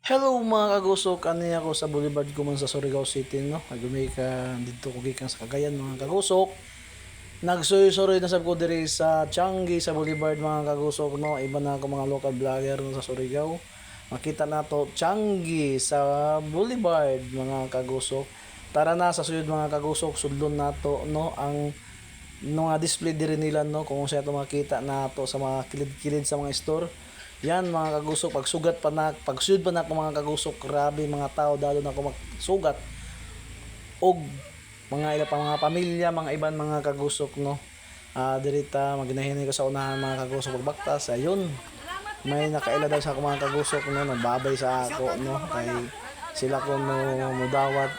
Hello mga kagusok, ani ako sa Boulevard ko man sa Surigao City, no? Nagumay ka dito ko gikan sa Cagayan mga kagusok. Nagsuyo-suroy na sab ko diri sa Changi sa Boulevard mga kagusok, no? Iba na ako mga local vlogger no, sa Surigao. Makita nato Changi sa Boulevard mga kagusok. Tara na sa suyod mga kagusok, sudlon nato no ang mga display diri nila no kung sa ito makita nato sa mga kilid-kilid sa mga store. Yan mga kagusok, pagsud pa na ako mga kagusok, grabe mga tao dalo na ako magsugat og mga ila pa mga pamilya, mga iban mga kagusok no. Dirita maginahinay ko sa unahan mga kagusok pagbaktas. Ayun. May nakaila daw sa ako mga kagusok no, nagbabay sa ako no kay sila ko no mudawat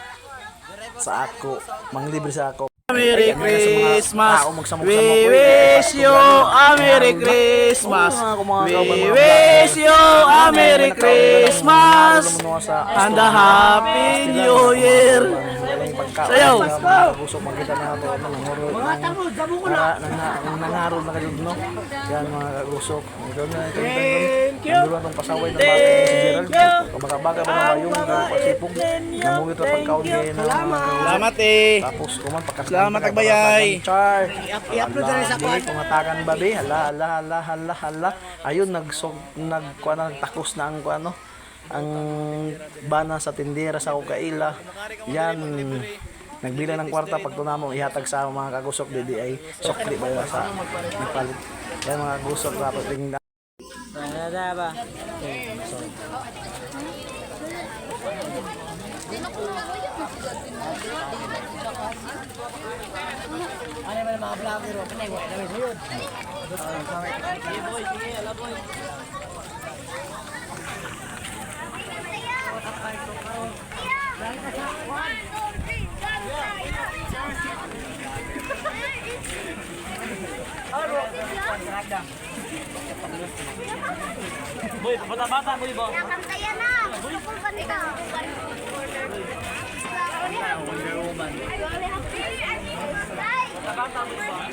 sa ako, manglibre sa ako. Merry Christmas! We wish you a Merry Christmas! We wish you a Merry Christmas! And a Happy New Year! Sayaw! Busok makita na ito. Nangarol na kayo, no? Yan mga kagusok. Thank you! Nandulan itong pasaway ng bagay si Gerald. Kumakabaga ba na yung pagsipong. Namugit ang pagkaon kayo na. Salamat eh! Tapos kuman pagkasin. Salamat Agbayay! Char! I-upload na rin sa kwan. Pangatagan babi. Hala. Ayun, nagtakos na ang ano. Ang bana sa tindera sa Ukaila. Yan, nagbila ng kwarta pag tunamo ihatag sa mga kagusok didi ay sokli ba sa nagpalit. Yan mga kagusok dapat tingnan. Nada ba? Ano ba mga vlogger o kanay wala na suyod. Sige boy, sige, ala boy. Boy, bata-bata boy ba? Kaya na! Gusto ko ba nito? Bata-bata boy ba?